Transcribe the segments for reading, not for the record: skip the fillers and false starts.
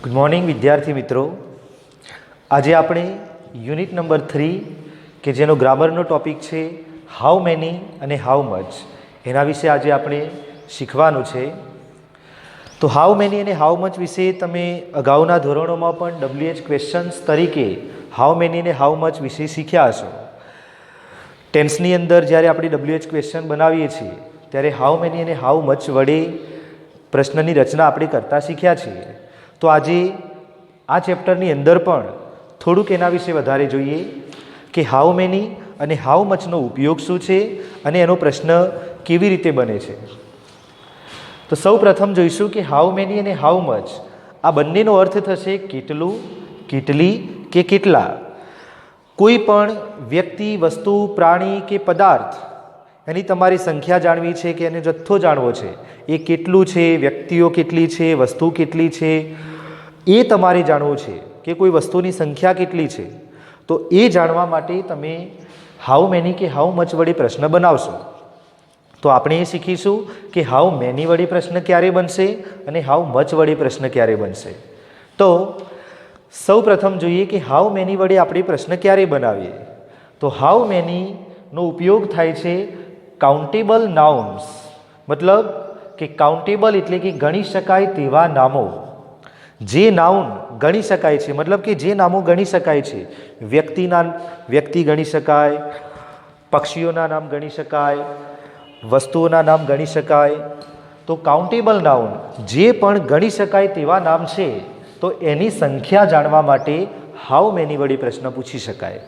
Good morning વિદ્યાર્થી મિત્રો, આજે આપણે યુનિટ નંબર 3 કે જેનો ગ્રામરનો ટોપિક છે હાઉ મેની અને હાઉ મચ, એના વિશે આજે આપણે શીખવાનું છે. તો હાઉ મેની અને હાઉ મચ વિશે તમે અગાઉના ધોરણોમાં પણ WH ક્વેશ્ચન્સ તરીકે હાઉ મેની અને હાઉ મચ વિશે શીખ્યા હશો. ટેન્સની અંદર જ્યારે આપણે WH ક્વેશ્ચન બનાવીએ છીએ ત્યારે હાઉ મેની અને હાઉ મચ વડે પ્રશ્નની રચના આપણે કરતા શીખ્યા છીએ. તો આજે આ ચેપ્ટરની અંદર પણ થોડુંક એના વિશે વધારે જોઈએ કે હાઉ મેની અને હાઉ મચનો ઉપયોગ શું છે અને એનો પ્રશ્ન કેવી રીતે બને છે. તો સૌ પ્રથમ જોઈશું કે હાઉ મેની અને હાઉ મચ આ બંનેનો અર્થ થશે કેટલું, કેટલી કે કેટલા. કોઈ પણ વ્યક્તિ, વસ્તુ, પ્રાણી કે પદાર્થ એની તમારી સંખ્યા જાણવી છે કે એને જથ્થો જાણવો છે, એ કેટલું છે, વ્યક્તિઓ કેટલી છે, વસ્તુ કેટલી છે એ તમારે જાણવું છે કે કોઈ વસ્તુની સંખ્યા કેટલી છે. તો એ જાણવા માટે તમે હાઉ મેની કે હાઉ મચ વડે પ્રશ્ન બનાવશો. તો આપણે એ શીખીશું કે હાઉ મેની વડે પ્રશ્ન ક્યારે બનશે અને હાઉ મચ વડે પ્રશ્ન ક્યારે બનશે. તો સૌ પ્રથમ જોઈએ કે હાઉ મેની વડે આપણે પ્રશ્ન ક્યારે બનાવીએ. તો હાઉ મેનીનો ઉપયોગ થાય છે કાઉન્ટેબલ નાઉન્સ, મતલબ કે કાઉન્ટેબલ એટલે કે ગણી શકાય તેવા નામો. જે નાઉન ગણી શકાય છે, મતલબ કે જે નામો ગણી શકાય છે, વ્યક્તિ ગણી શકાય, પક્ષીઓના નામ ગણી શકાય, વસ્તુઓના નામ ગણી શકાય. તો કાઉન્ટેબલ નાઉન જે પણ ગણી શકાય તેવા નામ છે તો એની સંખ્યા જાણવા માટે હાઉ મેની વડે પ્રશ્ન પૂછી શકાય.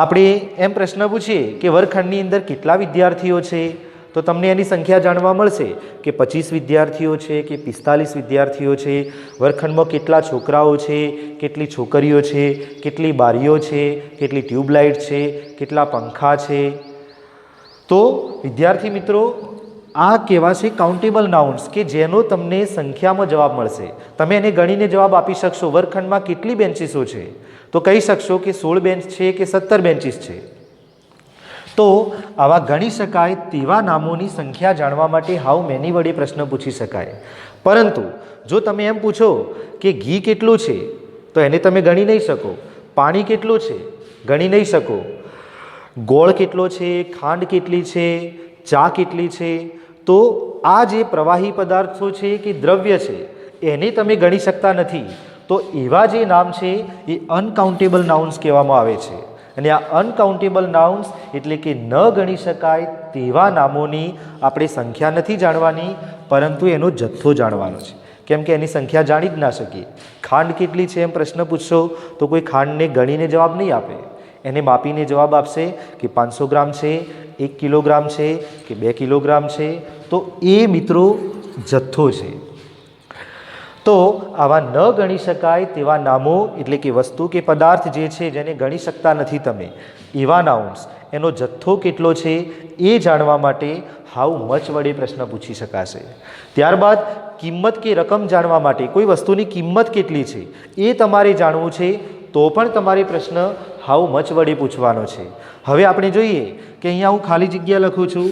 આપણે એમ પ્રશ્ન પૂછીએ કે વર્ગખંડની અંદર કેટલા વિદ્યાર્થીઓ છે, તો તમને એની સંખ્યા જાણવા મળશે કે 25 વિદ્યાર્થીઓ છે કે 45 વિદ્યાર્થીઓ છે. વર્ગખંડમાં કેટલા છોકરાઓ છે, કેટલી છોકરીઓ છે, કેટલી બારીઓ છે, કેટલી ટ્યુબલાઇટ છે, કેટલા પંખા છે. તો વિદ્યાર્થી મિત્રો, આ કહેવાશે કાઉન્ટેબલ નાઉન્સ કે જેનો તમને સંખ્યામાં જવાબ મળશે. તમે એને ગણીને જવાબ આપી શકશો. વર્ગખંડમાં કેટલી બેન્ચીસો છે, તો કહી શકશો કે 16 બેન્ચ છે કે 17 બેન્ચીસ છે. તો આવા ગણી શકાય તેવા નામોની સંખ્યા જાણવા માટે હાઉ મેની વડે પ્રશ્ન પૂછી શકાય. પરંતુ જો તમે એમ પૂછો કે ઘી કેટલું છે તો એને તમે ગણી નહીં શકો. પાણી કેટલું છે ગણી નહીં શકો. ગોળ કેટલો છે, ખાંડ કેટલી છે, ચા કેટલી છે, તો આ જે પ્રવાહી પદાર્થો છે કે દ્રવ્ય છે એને તમે ગણી શકતા નથી. તો એવા જે નામ છે એ અનકાઉન્ટેબલ નાઉન્સ કહેવામાં આવે છે. અને આ અનકાઉન્ટેબલ નાઉન્સ એટલે કે ન ગણી શકાય તેવા નામોની આપણે સંખ્યા નથી જાણવાની, પરંતુ એનો જથ્થો જાણવાનો છે. કેમ કે એની સંખ્યા જાણી જ ના શકીએ. ખાંડ કેટલી છે એમ પ્રશ્ન પૂછશો તો કોઈ ખાંડને ગણીને જવાબ નહીં આપે, એને માપીને જવાબ આપશે કે 500 ગ્રામ છે, 1 કિલોગ્રામ છે કે 2 કિલોગ્રામ છે. તો એ મિત્રો જથ્થો છે. તો આવા ન ગણી શકાય તેવા નામો એટલે કે વસ્તુ કે પદાર્થ જે છે જેને ગણી શકતા નથી તમે, એવા નાઉન્સ, એનો જથ્થો કેટલો છે એ જાણવા માટે હાઉ મચ વડે પ્રશ્ન પૂછી શકાશે. ત્યારબાદ કિંમત કે રકમ જાણવા માટે કોઈ વસ્તુની કિંમત કેટલી છે એ તમારે જાણવું છે તો પણ તમારે પ્રશ્ન હાઉ મચ વડે પૂછવાનો છે. હવે આપણે જોઈએ કે અહીંયા હું ખાલી જગ્યા લખું છું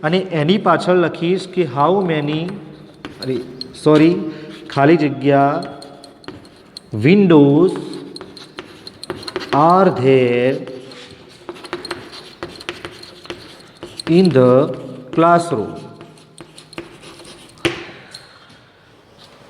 અને એની પાછળ લખીશ કે હાઉ મેની ખાલી જગ્યા Windows are there in the classroom.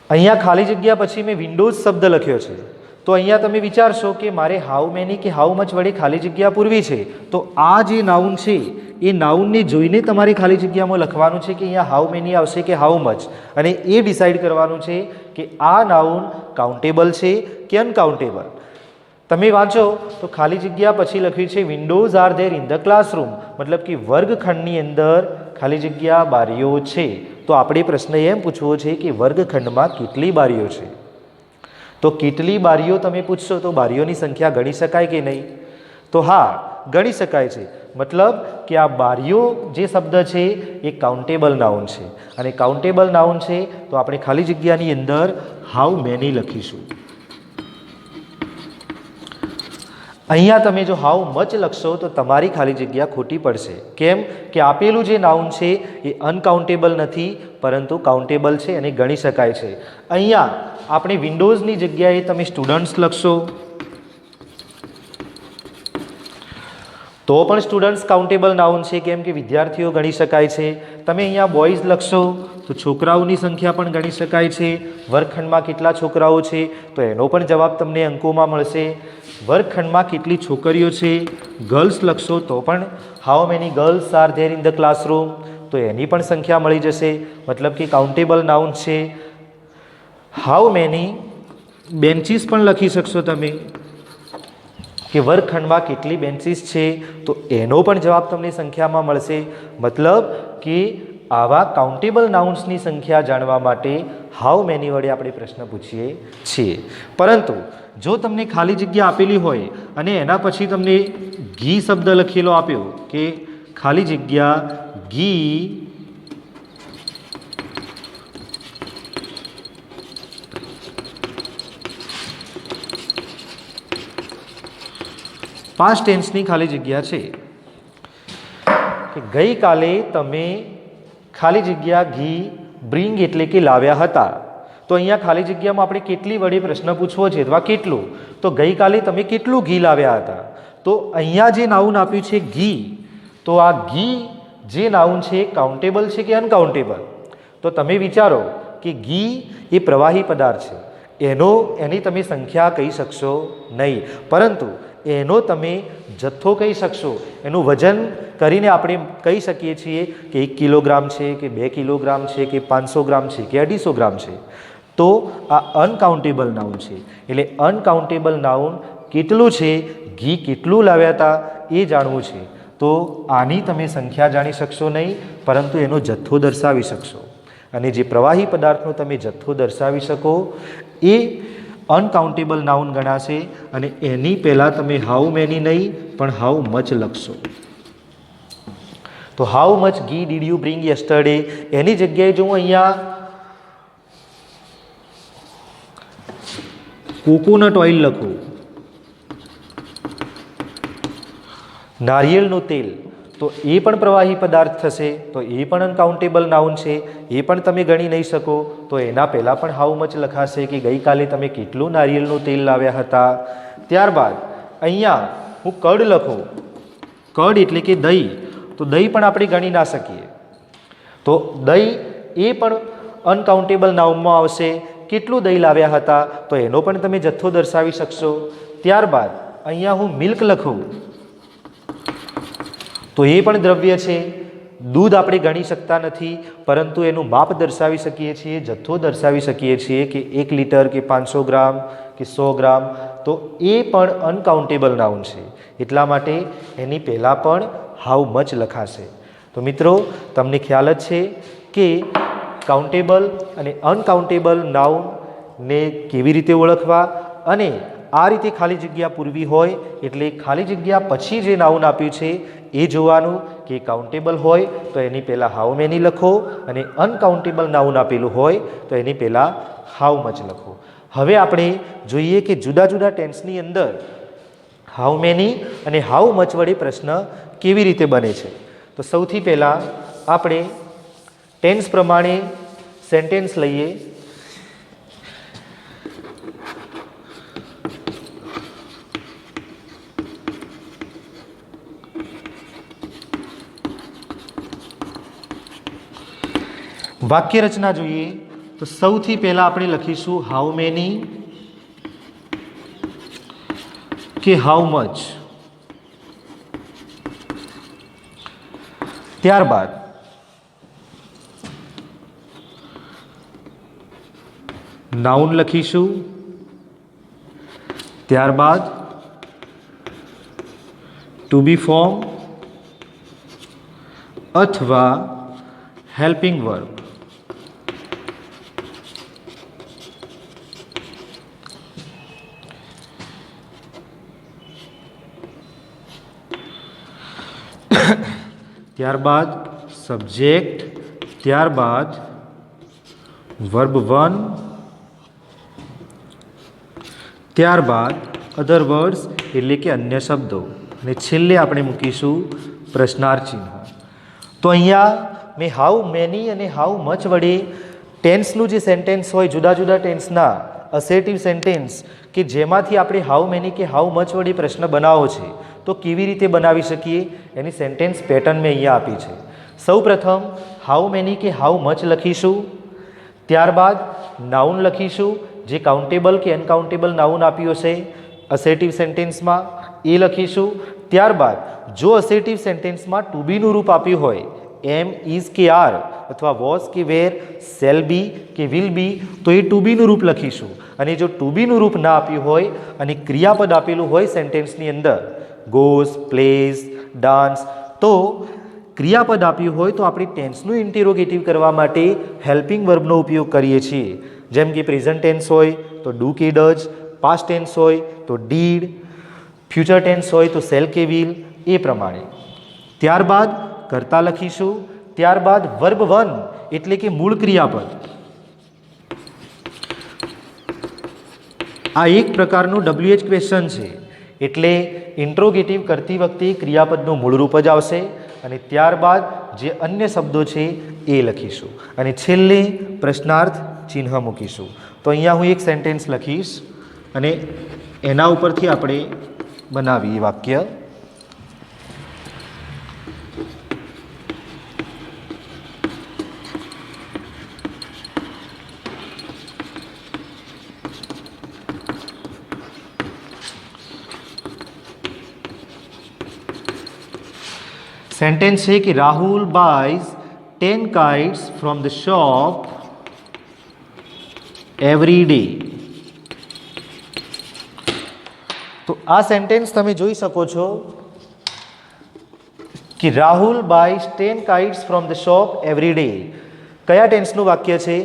અહીંયા ખાલી જગ્યા પછી મેં વિન્ડોઝ શબ્દ લખ્યો છે. તો અહીંયા તમે વિચારશો કે મારે હાઉ મેની કે હાઉ મચ વડે ખાલી જગ્યા પૂરવી છે. તો આ જે નાઉન છે એ નાઉનને જોઈને તમારે ખાલી જગ્યામાં લખવાનું છે કે અહીંયા હાઉ મેની આવશે કે હાઉ મચ, અને એ ડિસાઈડ કરવાનું છે કે આ નાઉન કાઉન્ટેબલ છે કે અનકાઉન્ટેબલ. તમે વાંચો તો ખાલી જગ્યા પછી લખ્યું છે Windows are there in the classroom, મતલબ કે વર્ગખંડની અંદર ખાલી જગ્યા બારીઓ છે. તો આપણે પ્રશ્ન એમ પૂછવો છે કે વર્ગખંડમાં કેટલી બારીઓ છે. તો કેટલી બારીઓ તમે પૂછશો તો બારીઓની સંખ્યા ગણી શકાય કે નહીં? તો હા, ગણી શકાય છે. મતલબ કે આ બારીઓ જે શબ્દ છે એ કાઉન્ટેબલ નાઉન છે, અને કાઉન્ટેબલ નાઉન છે તો આપણે ખાલી જગ્યાની અંદર હાઉ મેની લખીશું. અહીંયા તમે જો હાઉ મચ લખશો તો તમારી ખાલી જગ્યા ખોટી પડશે. કેમ કે આપેલું જે નાઉન છે એ અનકાઉન્ટેબલ નથી પરંતુ કાઉન્ટેબલ છે અને ગણી શકાય છે. અહીંયા આપણે વિન્ડોઝની જગ્યાએ તમે સ્ટુડન્ટ્સ લખશો તો પણ સ્ટુડન્ટ્સ કાઉન્ટેબલ નાઉન છે, કેમ કે વિદ્યાર્થીઓ ગણી શકાય છે. તમે અહીંયા બોયઝ લખશો તો છોકરાઓની સંખ્યા પણ ગણી શકાય છે. વર્ગખંડમાં કેટલા છોકરાઓ છે તો એનો પણ જવાબ તમને અંકોમાં મળશે. વર્ગખંડમાં કેટલી છોકરીઓ છે, ગર્લ્સ લખશો તો પણ how many girls are there in the classroom તો એની પણ સંખ્યા મળી જશે, મતલબ કે કાઉન્ટેબલ નાઉન છે. હાઉ મેની બેન્ચીસ પણ લખી શકશો તમે કે વર્ગખંડમાં કેટલી બેન્ચીસ છે તો એનો પણ જવાબ તમને સંખ્યામાં મળશે. મતલબ કે આવા કાઉન્ટેબલ નાઉન્સની સંખ્યા જાણવા માટે હાઉ મેની વડે આપણે પ્રશ્ન પૂછીએ છીએ. પરંતુ જો તમને ખાલી જગ્યા આપેલી હોય અને એના પછી તમને ઘી શબ્દ લખેલો આપ્યો કે ખાલી જગ્યા ઘી પાસ્ટ ટેન્સની ખાલી જગ્યા છે કે ગઈકાલે તમે ખાલી જગ્યા ઘી બ્રિંગ એટલે કે લાવ્યા હતા. તો અહીંયા ખાલી જગ્યામાં આપણે કેટલી વડે પ્રશ્ન પૂછવો છે અથવા કેટલું, તો ગઈકાલે તમે કેટલું ઘી લાવ્યા હતા. તો અહીંયા જે નાઉન આપ્યું છે ઘી, તો આ ઘી જે નાઉન છે કાઉન્ટેબલ છે કે અનકાઉન્ટેબલ? તો તમે વિચારો કે ઘી એ પ્રવાહી પદાર્થ છે, એની તમે સંખ્યા કહી શકશો નહીં, પરંતુ એનો તમે જથ્થો કહી શકશો. એનું વજન કરીને આપણે કહી શકીએ છીએ કે 1 કિલોગ્રામ છે કે 2 કિલોગ્રામ છે કે 500 ગ્રામ છે કે 250 ગ્રામ છે. તો આ અનકાઉન્ટેબલ નાઉન છે. એટલે અનકાઉન્ટેબલ નાઉન કેટલું છે, ઘી કેટલું લાવ્યા હતા એ જાણવું છે. તો આની તમે સંખ્યા જાણી શકશો નહીં, પરંતુ એનો જથ્થો દર્શાવી શકશો. અને જે પ્રવાહી પદાર્થનો તમે જથ્થો દર્શાવી શકો એ અનકાઉન્ટેબલ નાઉન ગણાશે. અને એની પહેલાં તમે હાઉ મેની નહીં પણ હાઉ મચ લખશો. તો હાઉ મચ ઘી ડીડ યુ બ્રિંગ યસ્ટરડે એની જગ્યાએ જો હું અહીંયા કોકોનટ ઓઇલ લખું, નારિયેળનું તેલ, તો એ પણ પ્રવાહી પદાર્થ થશે. તો એ પણ અનકાઉન્ટેબલ નાઉન છે, એ પણ તમે ગણી નહીં શકો. તો એના પહેલાં પણ હાઉ મચ લખાશે કે ગઈકાલે તમે કેટલું નારિયેળનું તેલ લાવ્યા હતા. ત્યારબાદ અહીંયા હું કડ લખું, કડ એટલે કે દહીં, તો દહીં પણ આપણે ગણી ના શકીએ. તો દહીં એ પણ અનકાઉન્ટેબલ નાઉનમાં આવશે. કેટલું દહીં લાવ્યા હતા તો એનો પણ તમે જથ્થો દર્શાવી શકશો. ત્યારબાદ અહીંયા હું મિલ્ક લખું તો એ પણ દ્રવ્ય છે. દૂધ આપણે ગણી શકતા નથી, પરંતુ એનું માપ દર્શાવી શકીએ છીએ, જથ્થો દર્શાવી શકીએ છીએ કે 1 લીટર કે 500 ગ્રામ કે 100 ગ્રામ. તો એ પણ અનકાઉન્ટેબલ નાઉન છે, એટલા માટે એની પહેલાં પણ હાઉ મચ લખાશે. તો મિત્રો તમને ખ્યાલ જ છે કે કાઉન્ટેબલ અને અનકાઉન્ટેબલ નાઉનને કેવી રીતે ઓળખવા, અને આ રીતે ખાલી જગ્યા પૂરવી હોય એટલે ખાલી જગ્યા પછી જે નાઉન આપ્યું છે એ જોવાનું કે કાઉન્ટેબલ હોય તો એની પહેલાં હાઉ મેની લખો, અને અનકાઉન્ટેબલ નાઉન આપેલું હોય તો એની પહેલાં હાઉ મચ લખો. હવે આપણે જોઈએ કે જુદા જુદા ટેન્સની અંદર હાઉ મેની અને હાઉ મચ વડે પ્રશ્ન કેવી રીતે બને છે. તો સૌથી પહેલાં આપણે ટેન્સ પ્રમાણે સેન્ટેન્સ લઈએ. વાક્ય રચના જોઈએ તો સૌથી પહેલા આપણે લખીશું હાઉ મેની કે હાઉ મચ. ત્યારબાદ નાઉન લખીશું, ત્યારબાદ ટુ બી ફોર્મ અથવા હેલ્પિંગ વર્બ. ત્યારબાદ સબ્જેક્ટ, ત્યારબાદ વર્બ 1, ત્યારબાદ અધર વર્ડ્સ એટલે કે અન્ય શબ્દો, અને છેલ્લે આપણે મૂકીશું પ્રશ્નાર્થ ચિહ્ન. તો અહીંયા મેં હાઉ મેની અને હાઉ મચ વડે ટેન્સનું જે સેન્ટેન્સ હોય, જુદા જુદા ટેન્સના અસેટિવ સેન્ટેન્સ કે જેમાંથી આપણે હાઉ મેની કે હાઉ મચ વડે પ્રશ્ન બનાવવો છે, તો કેવી રીતે બનાવી શકીએ એની સેન્ટેન્સ પેટર્ન મેં અહીંયા આપી છે. સૌ પ્રથમ હાઉ મેની કે હાઉ મચ લખીશું, ત્યારબાદ નાઉન લખીશું, જે કાઉન્ટેબલ કે અનકાઉન્ટેબલ નાઉન આપ્યું હશે અસેટિવ સેન્ટેન્સમાં એ લખીશું. ત્યારબાદ જો અસેટિવ સેન્ટેન્સમાં ટુ બીનું રૂપ આપ્યું હોય, એમ, ઇઝ કે આર, અથવા વોઝ કે વેર, શેલ બી કે વિલ બી, તો એ ટુ બીનું રૂપ લખીશું. અને જો ટુ બીનું રૂપ ના આપ્યું હોય અને ક્રિયાપદ આપેલું હોય સેન્ટેન્સની અંદર, ગોઝ, પ્લેઝ, ડાન્સ, તો ક્રિયાપદ આપ્યું હોય તો આપણે ટેન્સનું ઇન્ટેરોગેટિવ કરવા માટે હેલ્પિંગ વર્બનો ઉપયોગ કરીએ છીએ. જેમ કે પ્રેઝન્ટ ટેન્સ હોય તો ડુ કે ડઝ, પાસ્ટ ટેન્સ હોય તો ડીડ, ફ્યુચર ટેન્સ હોય તો શેલ કે વિલ, એ પ્રમાણે. ત્યારબાદ કર્તા લખીશું, ત્યારબાદ વર્બ વન એટલે કે મૂળ ક્રિયાપદ. આ એક પ્રકારનું WH ક્વેશ્ચન છે, એટલે ઇન્ટ્રોગેટિવ કરતી વખતે ક્રિયાપદનું મૂળ રૂપ જ આવશે, અને ત્યારબાદ જે અન્ય શબ્દો છે એ લખીશું, અને છેલ્લે પ્રશ્નાર્થ ચિહ્ન મૂકીશું. તો અહીંયા હું એક સેન્ટેન્સ લખીશ અને એના ઉપરથી આપણે બનાવીએ વાક્ય. સેન્ટેન્સ છે કે Rahul bias 10 kites from the shop every day. તો આ સેન્ટેન્સ તમે જોઈ શકો છો કે Rahul bias 10 kites from the shop every day. કયા ટેન્સનું વાક્ય છે?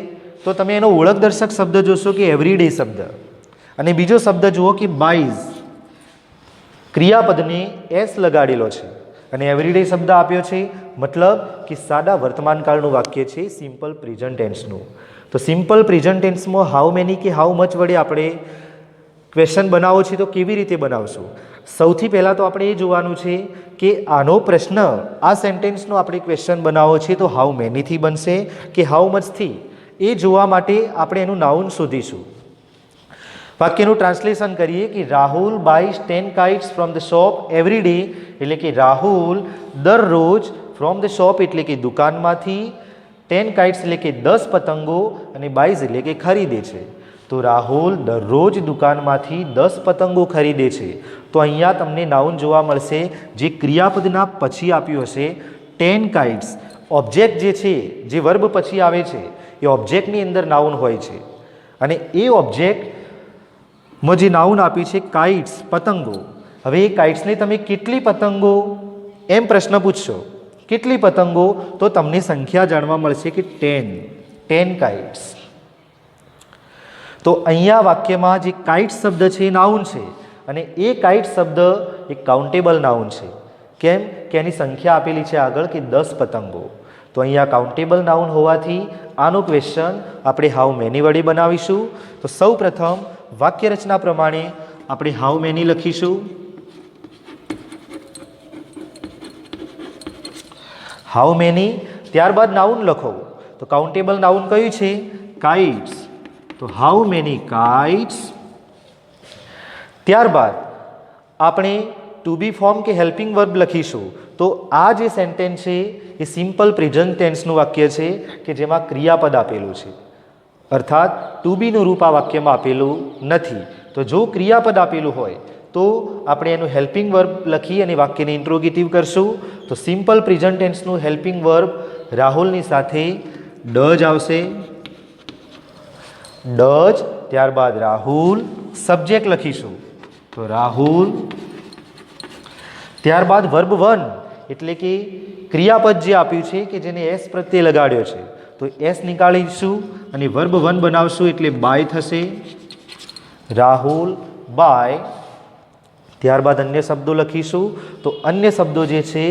તો તમે એનો ઓળખ દર્શક શબ્દ જોશો કે એવરીડે શબ્દ, અને બીજો શબ્દ જુઓ કે બાયઝ, ક્રિયાપદને એસ લગાડેલો છે અને એવરીડે શબ્દ આપ્યો છે, મતલબ કે સાદા વર્તમાનકાળનું વાક્ય છે, સિમ્પલ પ્રેઝન્ટ ટેન્સનું. તો સિમ્પલ પ્રેઝન્ટ ટેન્સમાં હાઉ મેની કે હાઉ મચ વડે આપણે ક્વેશ્ચન બનાવો છે, તો કેવી રીતે બનાવશું? સૌથી પહેલાં તો આપણે એ જોવાનું છે કે આનો પ્રશ્ન, આ સેન્ટેન્સનો આપણે ક્વેશ્ચન બનાવવો છે તો હાઉ મેનીથી બનશે કે હાઉ મચથી, એ જોવા માટે આપણે એનું નાઉન શોધીશું. વાક્યનું ટ્રાન્સલેશન કરીએ કે Rahul bias 10 kites from the shop every day, એટલે કે રાહુલ દરરોજ ફ્રોમ ધ શોપ એટલે કે દુકાનમાંથી, 10 kites એટલે કે 10 પતંગો, અને બાયઝ એટલે કે ખરીદે છે. તો રાહુલ દરરોજ દુકાનમાંથી 10 પતંગો ખરીદે છે. તો અહીંયા તમને નાઉન જોવા મળશે, જે ક્રિયાપદના પછી આપ્યું હશે 10 kites. ઓબ્જેક્ટ જે છે, જે વર્બ પછી આવે છે, એ ઓબ્જેક્ટની અંદર નાઉન હોય છે, અને એ ઓબ્જેક્ટમાં જે નાઉન આપી છે કાઇટ્સ, પતંગો. હવે એ કાઇટ્સને તમે કેટલી પતંગો એમ પ્રશ્ન પૂછશો, કેટલી પતંગો, તો તમને સંખ્યા જાણવા મળશે કે 10 કાઇટ્સ. તો અહીંયા વાક્યમાં જે કાઇટ્સ શબ્દ છે એ નાઉન છે, અને એ કાઇટ્સ શબ્દ એક કાઉન્ટેબલ નાઉન છે. કેમ કે એની સંખ્યા આપેલી છે આગળ કે 10 પતંગો. તો અહીંયા કાઉન્ટેબલ નાઉન હોવાથી આનો ક્વેશ્ચન આપણે હાઉ મેની વડે બનાવીશું. તો સૌ પ્રથમ વાક્ય રચના પ્રમાણે આપણે હાઉ મેની લખીશું. હાઉ મેની, ત્યારબાદ નાઉન લખો. તો કાઉન્ટેબલ નાઉન કયું છે? કાઇટ્સ. તો હાઉ મેની કાઇટ્સ. ત્યારબાદ આપણે ટુ બી ફોર્મ કે હેલ્પિંગ વર્બ લખીશું. તો આ જે સેન્ટેન્સ છે એ સિમ્પલ પ્રેઝન્ટ ટેન્સનું વાક્ય છે કે જેમાં ક્રિયાપદ આપેલું છે, અર્થાત ટુ બીનું રૂપ આ વાક્યમાં આપેલું નથી. તો જો ક્રિયાપદ આપેલું હોય તો આપણે એનું હેલ્પિંગ વર્બ લખી અને વાક્યને ઇન્ટ્રોગેટિવ કરશું. તો સિમ્પલ પ્રેઝન્ટ ટેન્સનું હેલ્પિંગ વર્બ રાહુલની સાથે ડઝ આવશે, ડઝ. ત્યારબાદ રાહુલ, સબ્જેક્ટ લખીશું તો રાહુલ. ત્યારબાદ વર્બ વન એટલે કે ક્રિયાપદ જે આપ્યું છે કે જેને એસ પ્રત્યે લગાડ્યો છે, તો એસ નીકાળીશું અને વર્બ વન બનાવશું એટલે બાય થશે, રાહુલ બાય. ત્યારબાદ અન્ય શબ્દો લખીશું. તો અન્ય શબ્દો જે છે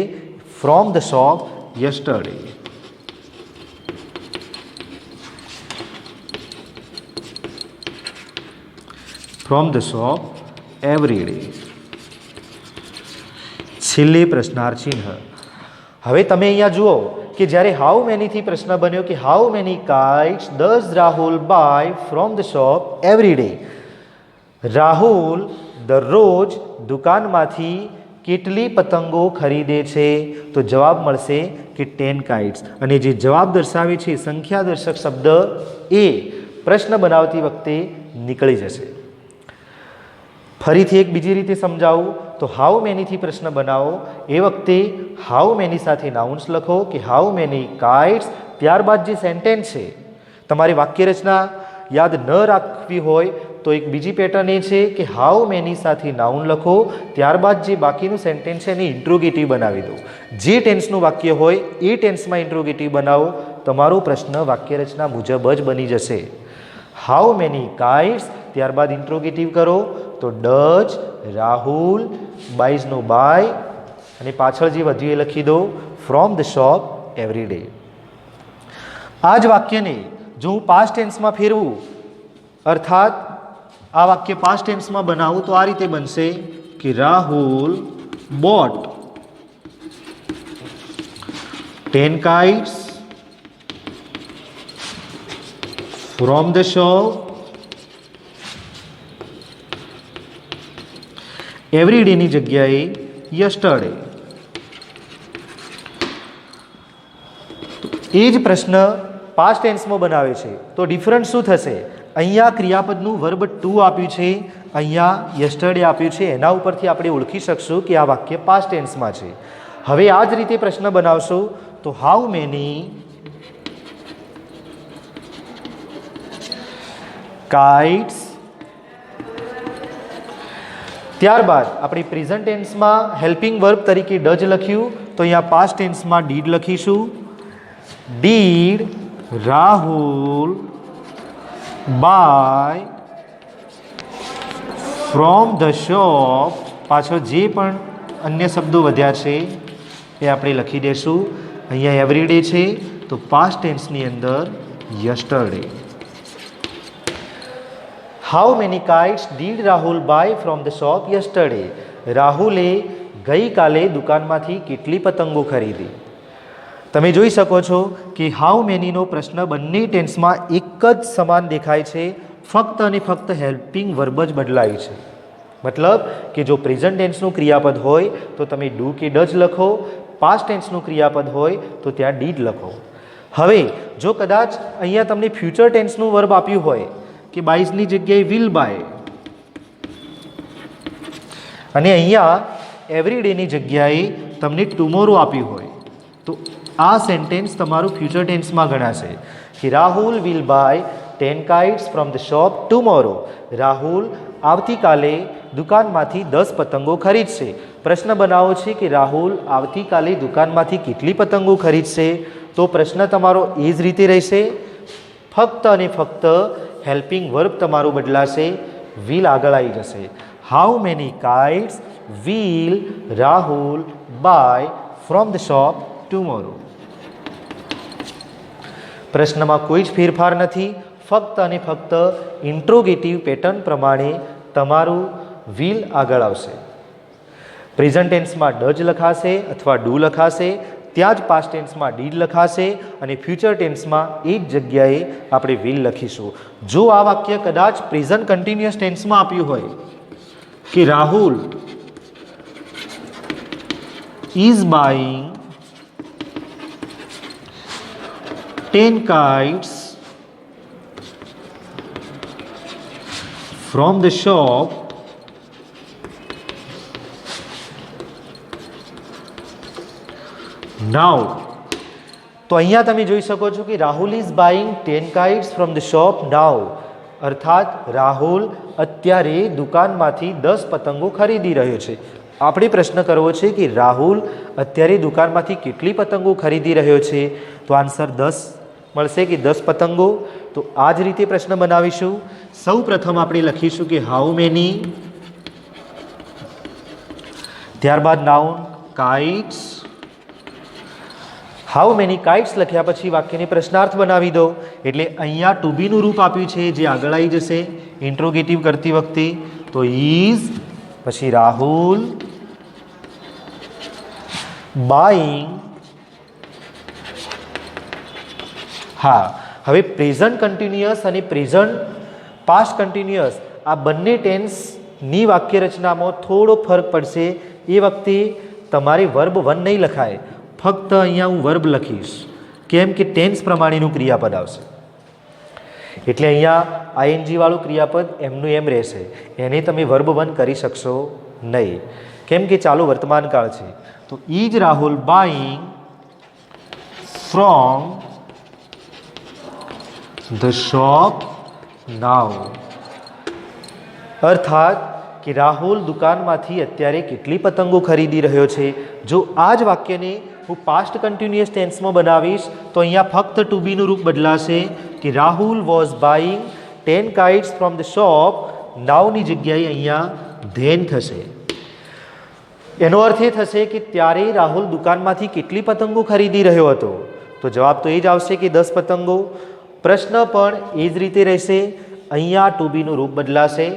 from the shop yesterday. From the shop every day. છેલ્લે પ્રશ્નાર્થ ચિહ્ન. હવે તમે અહીંયા જુઓ કે જ્યારે હાઉ મેનીથી પ્રશ્ન બન્યો કે how many kites does Rahul buy from the shop every day. Rahul દરરોજ દુકાનમાંથી કેટલી પતંગો ખરીદે છે? તો જવાબ મળશે કે 10 કાઇટ્સ. અને જે જવાબ દર્શાવે છે સંખ્યાદર્શક શબ્દ એ પ્રશ્ન બનાવતી વખતે નીકળી જશે. ફરીથી એક બીજી રીતે સમજાવું તો હાઉ મેનીથી પ્રશ્ન બનાવો એ વખતે હાઉ મેની સાથે નાઉન્સ લખો કે હાઉ મેની કાઇટ્સ, ત્યારબાદ જે સેન્ટેન્સ છે તમારે વાક્ય રચના યાદ ન રાખવી હોય તો એક બીજી પેટર્ન એ છે કે હાઉ મેની સાથે નાઉન લખો, ત્યારબાદ જે બાકીનું સેન્ટેન્સ છે એને ઇન્ટ્રોગેટિવ બનાવી દો. જે ટેન્સનું વાક્ય હોય એ ટેન્સમાં ઇન્ટ્રોગેટિવ બનાવો, તમારો પ્રશ્ન વાક્ય રચના મુજબ જ બની જશે. હાઉ મેની કાઇટ્સ, ત્યારબાદ ઇન્ટ્રોગેટિવ કરો તો ડઝ રાહુલ, બાયઝનો બાય અને પાછળ જે વધ્યું એ લખી દો from the shop every day. આ જ વાક્યને જો હું પાસ્ટ ટેન્સમાં ફેરવું અર્થાત આ વાક્ય પાસ્ટ ટેન્સમાં બનાવું તો આ રીતે બનશે કે Rahul bought 10 kites from the shop every ડેની જગ્યાએ યસ્ટરડે. એ જ પ્રશ્ન પાસ્ટ ટેન્સમાં બનાવે છે તો ડિફરન્સ શું થશે? અહીંયા ક્રિયાપદનું વર્બ ટુ આપ્યું છે, અહીંયા યસ્ટરડે આપ્યું છે. એના ઉપરથી આપણે ઓળખી શકશું કે આ વાક્ય પાસ્ટ ટેન્સમાં છે. હવે આ જ રીતે પ્રશ્ન બનાવશો તો હાઉ મેની કાઇટ્સ, ત્યારબાદ આપણે પ્રેઝન્ટ ટેન્સમાં હેલ્પિંગ વર્બ તરીકે ડઝ લખ્યું તો અહીંયા પાસ્ટ ટેન્સમાં ડીડ લખીશું. Did Rahul buy from the shop, પાછળ જે પણ અન્ય શબ્દો વધ્યા છે એ આપણે લખી દઈશું. અહીંયા એવરી ડે છે તો પાસ્ટ ટેન્સની અંદર yesterday. How many kites did Rahul buy from the shop yesterday? રાહુલે ગઈકાલે દુકાનમાંથી કેટલી પતંગો ખરીદી? તમે જોઈ શકો છો કે હાઉ મેનીનો પ્રશ્ન બંને ટેન્સમાં એક જ સમાન દેખાય છે, ફક્ત અને ફક્ત હેલ્પિંગ વર્બ જ બદલાયું છે. મતલબ કે જો પ્રેઝન્ટ ટેન્સનું ક્રિયાપદ હોય તો તમે ડુ કે ડઝ લખો, પાસ્ટ ટેન્સનું ક્રિયાપદ હોય તો ત્યાં ડીડ લખો. હવે જો કદાચ અહીંયા તમને ફ્યુચર ટેન્સનું વર્બ આપ્યું હોય કે બાઈઝની જગ્યાએ વિલ બાય અને અહીંયા એવરી ડેની જગ્યાએ તમને ટુમોરો આપ્યું હોય તો આ સેન્ટેન્સ તમારું ફ્યુચર ટેન્સમાં ગણાશે કે Rahul will buy 10 kites from the shop tomorrow. Rahul આવતીકાલે દુકાનમાંથી 10 પતંગો ખરીદશે. પ્રશ્ન બનાવો છે કે રાહુલ આવતીકાલે દુકાનમાંથી કેટલી પતંગો ખરીદશે? તો પ્રશ્ન તમારો એ જ રીતે રહેશે, ફક્ત અને ફક્ત હેલ્પિંગ વર્બ તમારું બદલાશે, વિલ આગળ આવી જશે. How many kites will Rahul buy from the shop tomorrow? પ્રશ્નમાં કોઈ જ ફેરફાર નથી, ફક્ત અને ફક્ત ઇન્ટ્રોગેટિવ પેટર્ન પ્રમાણે તમારું વિલ આગળ આવશે. પ્રેઝન્ટ ટેન્સમાં ડઝ લખાશે અથવા ડુ લખાશે, ત્યાં જ પાસ્ટ ટેન્સમાં ડીડ લખાશે અને ફ્યુચર ટેન્સમાં એ જ જગ્યાએ આપણે વિલ લખીશું. જો આ વાક્ય કદાચ પ્રેઝન્ટ કન્ટિન્યુઅસ ટેન્સમાં આપ્યું હોય કે Rahul is buying 10 kites from the shop now, તો અહીંયા તમે જોઈ શકો છો કે Rahul is buying 10 kites from the shop now, અર્થાત રાહુલ અત્યારે દુકાનમાંથી 10 પતંગો ખરીદી રહ્યો છે. આપણે પ્રશ્ન કરવો છે કે રાહુલ અત્યારે દુકાનમાંથી કેટલી પતંગો ખરીદી રહ્યો છે? તો આન્સર 10 મળશે કે 10 પતંગો. તો આ જ રીતે પ્રશ્ન બનાવીશું. સૌ પ્રથમ આપણે લખીશું કે હાઉ મેની, ત્યારબાદ noun kites. How many kites લખ્યા પછી વાક્યને પ્રશ્નાર્થ બનાવી દો. એટલે અહીંયા ટુ બીનું રૂપ આપ્યું છે જે આગળ આવી જશે ઇન્ટ્રોગેટિવ કરતી વખતે. તો ઇઝ પછી રાહુલ બાઇંગ, હા હવે પ્રેઝન્ટ કન્ટિન્યુઅસ અને પ્રેઝન્ટ પાસ્ટ કન્ટિન્યુઅસ આ બંને ટેન્સની વાક્ય રચનામાં થોડો ફરક પડશે. એ વખતે તમારે વર્બ વન નહીં લખાય, ફક્ત અહીંયા હું વર્બ લખીશ. કેમ કે ટેન્સ પ્રમાણેનું ક્રિયાપદ આવશે, એટલે અહીંયા આઈએનજી વાળું ક્રિયાપદ એમનું એમ રહેશે. એને તમે વર્બ વન કરી શકશો નહીં, કેમ કે ચાલુ વર્તમાનકાળ છે. તો is Rahul buying from the shop now, અર્થાત કે રાહુલ દુકાનમાંથી અત્યારે કેટલી પતંગો ખરીદી રહ્યો છે. જો આ જ વાક્યને હું પાસ્ટ કન્ટિન્યુઅસ ટેન્સમાં બનાવીશ તો અહીંયા ફક્ત ટુ બીનું રૂપ બદલાશે કે Rahul was buying 10 kites from the shop નાઉની જગ્યાએ અહીંયા ધેન થશે. એનો અર્થ એ થશે કે ત્યારે રાહુલ દુકાનમાંથી કેટલી પતંગો ખરીદી રહ્યો હતો. તો જવાબ તો એ જ આવશે કે 10 પતંગો. પ્રશ્ન પણ એ જ રીતે રહેશે, અહીંયા ટુ બીનું રૂપ બદલાશે.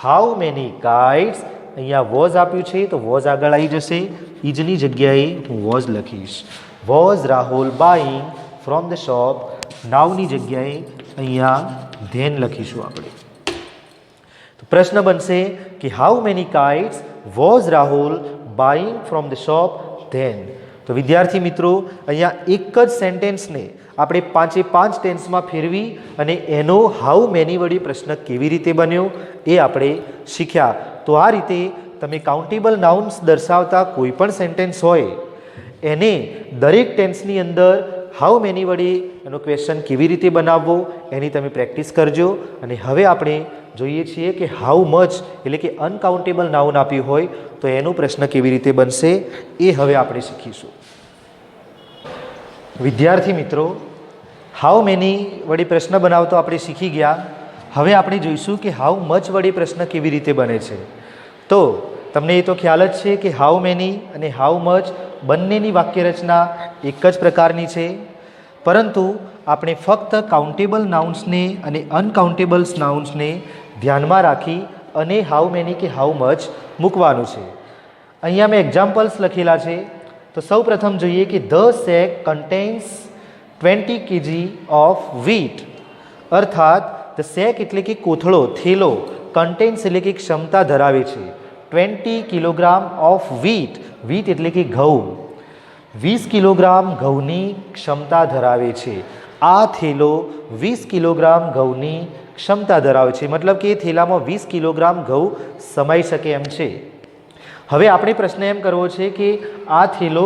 હાઉ મેની કાઇટ્સ, અહીંયા વોઝ આપ્યું છે તો વોઝ આગળ આવી જશે, ઇજની જગ્યાએ હું વોઝ લખીશ. Was Rahul buying from the shop નાવની જગ્યાએ અહીંયા ધેન લખીશું આપણે. તો પ્રશ્ન બનશે કે how many kites was Rahul buying from the shop then. તો વિદ્યાર્થી મિત્રો અહીંયા એક જ સેન્ટેન્સને આપણે 5 ટેન્સમાં ફેરવી અને એનો હાઉ મેની વડે પ્રશ્ન કેવી રીતે બન્યો એ આપણે શીખ્યા. તો આ રીતે તમે કાઉન્ટેબલ નાઉન્સ દર્શાવતા કોઈ પણ સેન્ટેન્સ હોય એને દરેક ટેન્સની અંદર હાઉ મેની વડે એનો ક્વેશ્ચન કેવી રીતે બનાવવો એની તમે પ્રેક્ટિસ કરજો. અને હવે આપણે જોઈએ છીએ કે હાઉ મચ એટલે કે અનકાઉન્ટેબલ નાઉન આપ્યું હોય તો એનો પ્રશ્ન કેવી રીતે બનશે એ હવે આપણે શીખીશું. વિદ્યાર્થી મિત્રો, હાઉ મેની વડે પ્રશ્ન બનાવતો આપણે શીખી ગયા. હવે આપણે જોઈશું કે હાઉ મચ વડે પ્રશ્ન કેવી રીતે બને છે. તો તમને એ તો ખ્યાલ જ છે કે હાઉ મેની અને હાઉ મચ બંનેની વાક્ય રચના એક જ પ્રકારની છે, પરંતુ આપણે ફક્ત કાઉન્ટેબલ નાઉન્સને અને અનકાઉન્ટેબલ નાઉન્સને ધ્યાનમાં રાખી અને હાઉ મેની કે હાઉ મચ મૂકવાનું છે. અહીંયા મેં એક્ઝામ્પલ્સ લખેલા છે. તો સૌ પ્રથમ જોઈએ કે the sack contains 20 kg of wheat, અર્થાત ધ સેક એટલે કે કોથળો, થેલો, કન્ટેન્સ એટલે કે ક્ષમતા ધરાવે છે 20 કિલોગ્રામ ઓફ વીટ, વીટ એટલે કે ઘઉં, 20 કિલોગ્રામ ઘઉંની ક્ષમતા ધરાવે છે. આ થેલો 20 કિલોગ્રામ ઘઉંની ક્ષમતા ધરાવે છે, મતલબ કે એ થેલામાં 20 કિલોગ્રામ ઘઉં સમાઈ શકે એમ છે. હવે આપણે પ્રશ્ન એમ કરવો છે કે આ થેલો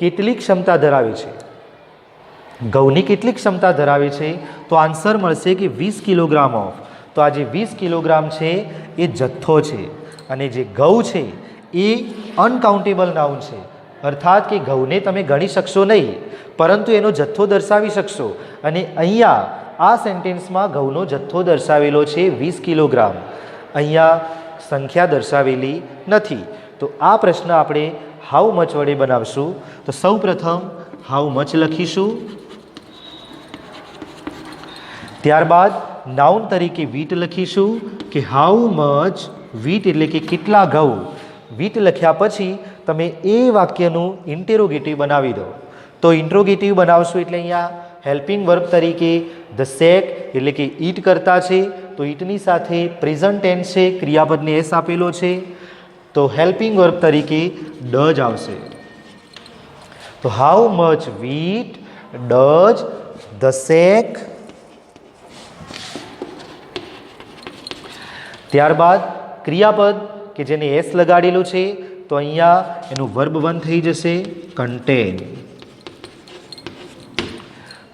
કેટલી ક્ષમતા ધરાવે છે, ઘઉંની કેટલી ક્ષમતા ધરાવે છે. તો આન્સર મળશે કે 20 કિલોગ્રામ ઓફ. તો આ જે 20 કિલોગ્રામ છે એ જથ્થો છે અને જે ઘઉં છે એ અનકાઉન્ટેબલ નાઉન છે, અર્થાત કે ઘઉંને તમે ગણી શકશો નહીં પરંતુ એનો જથ્થો દર્શાવી શકશો. અને અહીંયા આ સેન્ટેન્સમાં ઘઉંનો જથ્થો દર્શાવેલો છે 20 કિલોગ્રામ, અહીંયા સંખ્યા દર્શાવેલી નથી. તો આ પ્રશ્ન આપણે હાઉ મચ વડે બનાવશું. તો સૌ પ્રથમ હાઉ મચ લખીશું, ત્યારબાદ નાઉન તરીકે વીટ લખીશું કે હાઉ મચ વીટ એટલે કે કેટલા ઘઉં. વીટ લખ્યા પછી તમે એ વાક્યનું ઇન્ટેરોગેટિવ બનાવી દો. તો ઇન્ટ્રોગેટિવ બનાવશો એટલે અહીંયા હેલ્પિંગ વર્બ તરીકે ધ સેક એટલે કે ઈટ કરતા છે, તો ઈટની સાથે પ્રેઝન્ટ ટેન્સ છે, ક્રિયાપદને એસ આપેલો છે, તો હેલ્પિંગ વર્બ તરીકે ડઝ આવશે. તો how much wheat does the સેક. ત્યારબાદ ક્રિયાપદ કે જેને એસ લગાડેલું છે તો અહીંયા એનું વર્બ વન થઈ જશે કન્ટેન,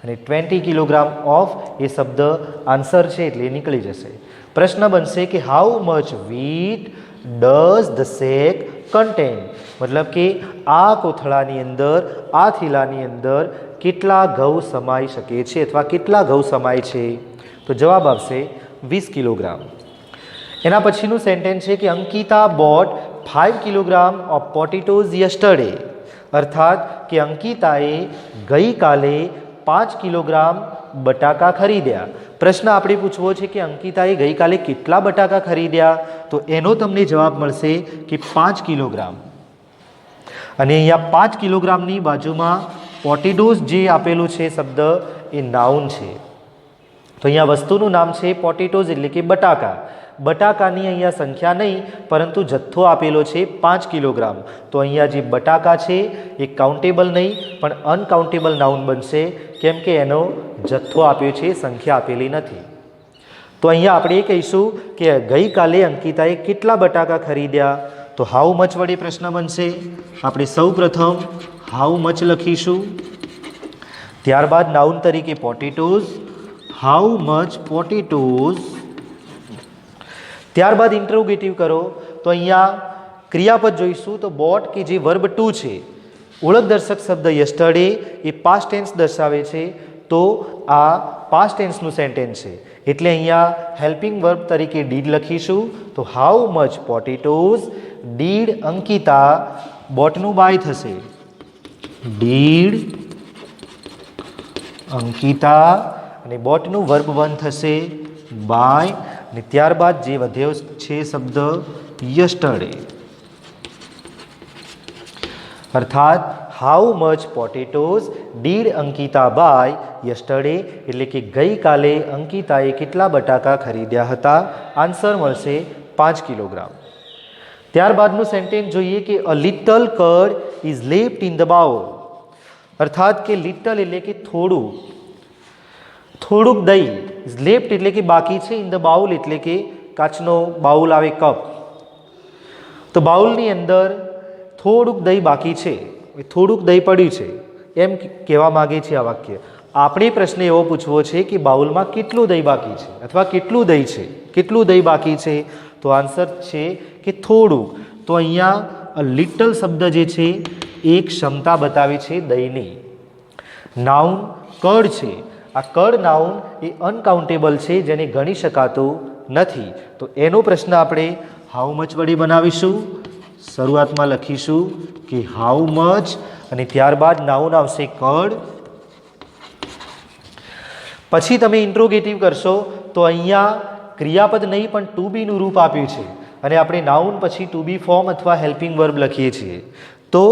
અને 20 કિલોગ્રામ ઓફ એ શબ્દ આન્સર છે એટલે એ નીકળી જશે. પ્રશ્ન બનશે કે how much wheat does the sack contain, મતલબ કે આ કોથળાની અંદર, આ થેલાની અંદર કેટલા ઘઉં સમાઈ શકે છે અથવા કેટલા ઘઉં સમાય છે. તો જવાબ આવશે 20 કિલોગ્રામ. એના પછીનું સેન્ટેન્સ છે કે Ankita boat 5 kilogram of potatoes yesterday, અર્થાત કે અંકિતાએ ગઈકાલે 5 કિલોગ્રામ બટાકા ખરીદ્યા. પ્રશ્ન આપણે પૂછવો છે કે અંકિતાએ ગઈકાલે કેટલા બટાકા ખરીદ્યા, તો એનો તમને જવાબ મળશે કે 5 કિલોગ્રામ. અને અહીંયા 5 કિલોગ્રામની બાજુમાં પોટેટોઝ જે આપેલું છે શબ્દ એ નાઉન છે. તો અહીંયા વસ્તુનું નામ છે પોટેટોઝ એટલે કે બટાકા. બટાકાની અહીંયા સંખ્યા નહીં પરંતુ જથ્થો આપેલો છે 5 કિલોગ્રામ. તો અહીંયા જે બટાકા છે એ કાઉન્ટેબલ નહીં પણ અનકાઉન્ટેબલ નાઉન બનશે, કેમ કે એનો જથ્થો આપ્યો છે, સંખ્યા આપેલી નથી. તો અહીંયા આપણે એ કહીશું કે ગઈકાલે અંકિતાએ કેટલા બટાકા ખરીદ્યા, તો હાઉ મચ વડે પ્રશ્ન બનશે. આપણે સૌ પ્રથમ હાઉ મચ લખીશું, ત્યારબાદ નાઉન તરીકે પોટેટોઝ, હાઉ મચ પોટેટોઝ. ત્યારબાદ ઇન્ટ્રોગેટિવ કરો તો અહીંયા ક્રિયાપદ જોઈશું. તો બોટ કે જે વર્બ ટુ છે, ઓળખદર્શક શબ્દ યસ્ટરડે એ પાસ્ટ ટેન્સ દર્શાવે છે, તો આ પાસ્ટ ટેન્સનું સેન્ટેન્સ છે એટલે અહીંયા હેલ્પિંગ વર્બ તરીકે ડીડ લખીશું. તો how much potatoes did Ankita, બોટનું બાય થશે, ડીડ અંકિતા, અને બોટનું વર્બ વન થશે બાય, અને ત્યારબાદ જે વધ્યો છે શબ્દ યસ્ટરડે. અર્થાત how much potatoes did Ankita buy yesterday, એટલે કે ગઈકાલે અંકિતાએ કેટલા બટાકા ખરીદ્યા હતા. આન્સર મળશે 5 કિલોગ્રામ. ત્યારબાદનું સેન્ટેન્સ જોઈએ કે a little curd is left in the bowl. અર્થાત કે લિટલ એટલે કે થોડુંક દહીં, લેફ્ટ એટલે કે બાકી છે, ઇન ધ બાઉલ એટલે કે કાચનો બાઉલ આવે કપ, તો બાઉલની અંદર થોડુંક દહીં બાકી છે, થોડુંક દહીં પડ્યું છે એમ કહેવા માગે છે આ વાક્ય. આપણે પ્રશ્ન એવો પૂછવો છે કે બાઉલમાં કેટલું દહીં બાકી છે અથવા કેટલું દહીં છે, કેટલું દહીં બાકી છે, તો આન્સર છે કે થોડુંક. તો અહીંયા લિટલ શબ્દ જે છે એ ક્ષમતા બતાવે છે દહીંની. નાઉન કર્ડ છે, આ કર્ડ નાઉન એ અનકાઉન્ટેબલ છે, જેને ગણી શકાતું નથી. તો એનો પ્રશ્ન આપણે હાઉ મચ વડે બનાવીશું. શરૂઆતમાં લખીશું કે હાઉ મચ, અને ત્યારબાદ નાઉન આવશે કર્ડ. પછી તમે ઇન્ટ્રોગેટિવ કરશો તો અહીંયા ક્રિયાપદ નહીં પણ ટુ બીનું રૂપ આપ્યું છે, અને આપણે નાઉન પછી ટુ બી ફોર્મ અથવા હેલ્પિંગ વર્બ લખીએ છીએ. તો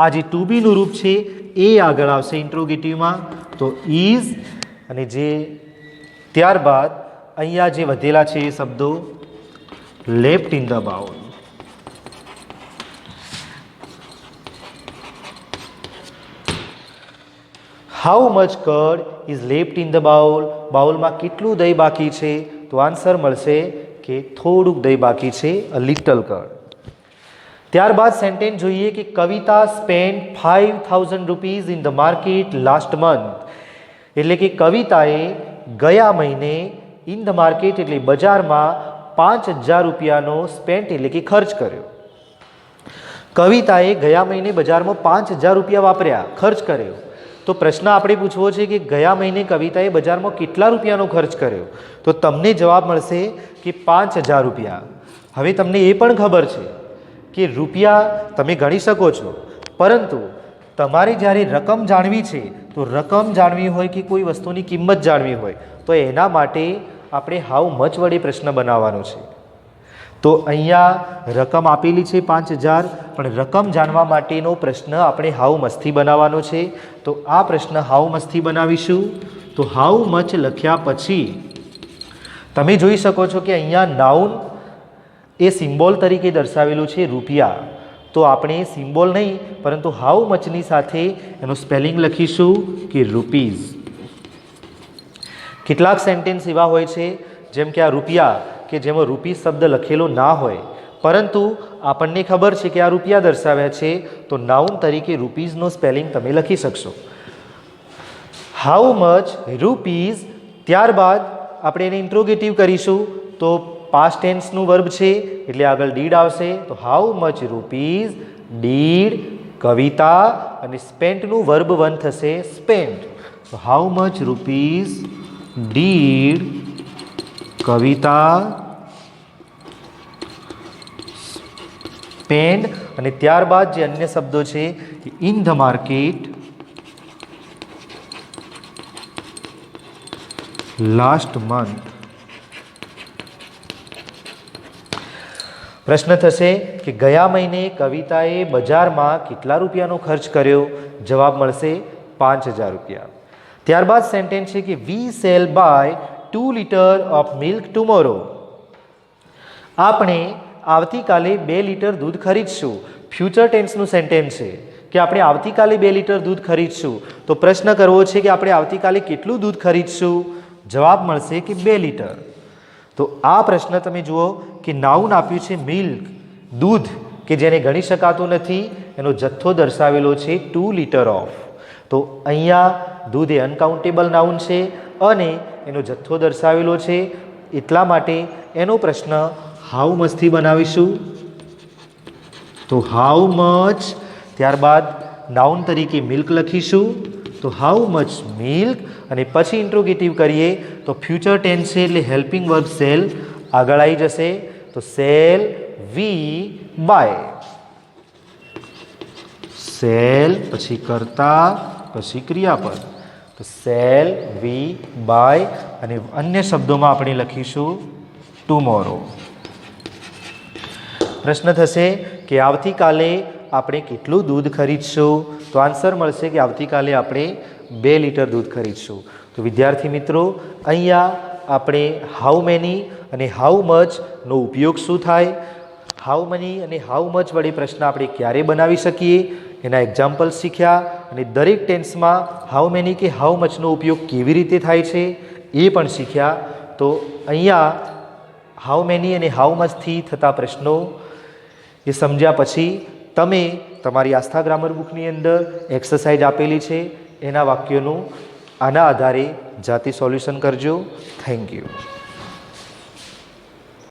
આ જે ટુ બીનું રૂપ છે એ આગળ આવશે ઇન્ટ્રોગેટિવમાં, તો ઇઝ, અને જે ત્યારબાદ અહીંયા જે વધેલા છે એ શબ્દો left in the bowl. How much curd is left in the bowl, બાઉલમાં કેટલું દહીં બાકી છે, તો આન્સર મળશે કે થોડુંક દહીં બાકી છે, અ લિટલ કર્ડ. ત્યારબાદ સેન્ટેન્સ જોઈએ કે Kavita spend 5000 rupees in the market last month. એટલે કે કવિતાએ ગયા મહિને ઇન ધ માર્કેટ એટલે બજારમાં 5000 રૂપિયાનો સ્પેન્ટ એટલે કે ખર્ચ કર્યો. કવિતાએ ગયા મહિને બજારમાં 5000 રૂપિયા વાપર્યા, ખર્ચ કર્યો. તો પ્રશ્ન આપણે પૂછવો છે કે ગયા મહિને કવિતાએ બજારમાં કેટલા રૂપિયાનો ખર્ચ કર્યો, તો તમને જવાબ મળશે કે 5000 રૂપિયા. હવે તમને એ પણ ખબર છે કે રૂપિયા તમે ગણી શકો છો, પરંતુ તમારે જ્યારે રકમ જાણવી છે, તો રકમ જાણવી હોય કે કોઈ વસ્તુની કિંમત જાણવી હોય, તો એના માટે આપણે હાઉ મચ વડે પ્રશ્ન બનાવવાનો છે. તો અહીંયા રકમ આપેલી છે 5000, પણ રકમ જાણવા માટેનો પ્રશ્ન આપણે હાઉ મચથી બનાવવાનો છે. તો આ પ્રશ્ન હાઉ મચથી બનાવીશું. તો હાઉ મચ લખ્યા પછી તમે જોઈ શકો છો કે અહીંયા નાઉન એ સિમ્બોલ તરીકે દર્શાવેલું છે રૂપિયા. તો આપણે સિમ્બોલ નહીં પરંતુ હાઉ મચની સાથે એનું સ્પેલિંગ લખીશું કે રૂપીઝ. કેટલાક સેન્ટેન્સ એવા હોય છે જેમ કે આ રૂપિયા, કે જેમાં રૂપીઝ શબ્દ લખેલો ના હોય, પરંતુ આપણને ખબર છે કે આ રૂપિયા દર્શાવ્યા છે, તો નાઉન તરીકે રૂપીઝનો સ્પેલિંગ તમે લખી શકશો. How much rupees. ત્યારબાદ આપણે એને ઇન્ટ્રોગેટિવ કરીશું. તો પાસ્ટ ટેન્સનું વર્બ છે એટલે આગળ ડીડ આવશે. તો હાઉ મચ રૂપીઝ ડીડ કવિતા, અને સ્પેન્ટનું વર્બ વન થશે સ્પેન્ટ. તો how much rupees did Kavita spend, અને ત્યારબાદ જે અન્ય શબ્દો છે in the market last month. પ્રશ્ન થશે કે ગયા મહિને કવિતાએ બજારમાં કેટલા રૂપિયાનો ખર્ચ કર્યો? જવાબ મળશે 5,000 રૂપિયા. ત્યારબાદ સેન્ટેન્સ છે કે we sell buy 2 litre of milk tomorrow. આપણે આવતીકાલે 2 લીટર દૂધ ખરીદશું. ફ્યુચર ટેન્સનું સેન્ટેન્સ છે કે આપણે આવતીકાલે 2 લીટર દૂધ ખરીદશું. તો પ્રશ્ન કરવો છે કે આપણે આવતીકાલે કેટલું દૂધ ખરીદશું? જવાબ મળશે કે 2 લીટર. તો આ પ્રશ્ન તમે જુઓ કે નાઉન આપ્યું છે મિલ્ક, દૂધ, કે જેને ગણી શકાતું નથી, એનો જથ્થો દર્શાવેલો છે 2 લીટર ઓફ. તો અહીંયા દૂધ એ અનકાઉન્ટેબલ નાઉન છે અને એનો જથ્થો દર્શાવેલો છે, એટલા માટે એનો પ્રશ્ન હાઉ મચથી બનાવીશું. તો હાઉ મચ, ત્યારબાદ નાઉન તરીકે મિલ્ક લખીશું. તો હાઉ મચ મિલ્ક અને પછી ઇન્ટ્રોગેટિવ કરીએ તો ફ્યુચર ટેન્સ છે એટલે હેલ્પિંગ વર્બ સેલ આગળ આવી જશે. તો સેલ વી બાય, સેલ પછી કર્તા પછી ક્રિયાપદ. તો સેલ વી બાય અને અન્ય શબ્દોમાં આપણે લખીશું ટુમોરો. પ્રશ્ન થશે કે આવતીકાલે આપણે કેટલું દૂધ ખરીદશું? તો આન્સર મળશે કે આવતીકાલે આપણે 2 લીટર દૂધ ખરીદશું. તો વિદ્યાર્થી મિત્રો, અહીંયા આપણે હાઉ મેની અને હાઉ મચનો ઉપયોગ શું થાય, હાઉ મની અને હાઉ મચ વડે પ્રશ્ન આપણે ક્યારે બનાવી શકીએ એના એક્ઝામ્પલ શીખ્યા અને દરેક ટેન્સમાં હાઉ મેની કે હાઉ મચનો ઉપયોગ કેવી રીતે થાય છે એ પણ શીખ્યા. તો અહીંયા હાઉ મેની અને હાઉ મચથી થતા પ્રશ્નો એ સમજ્યા પછી તમે તમારી આસ્થા ગ્રામર બુકની અંદર એક્સરસાઇઝ આપેલી છે એના વાક્યોનું આના આધારે જાતે સોલ્યુશન કરજો. Thank you.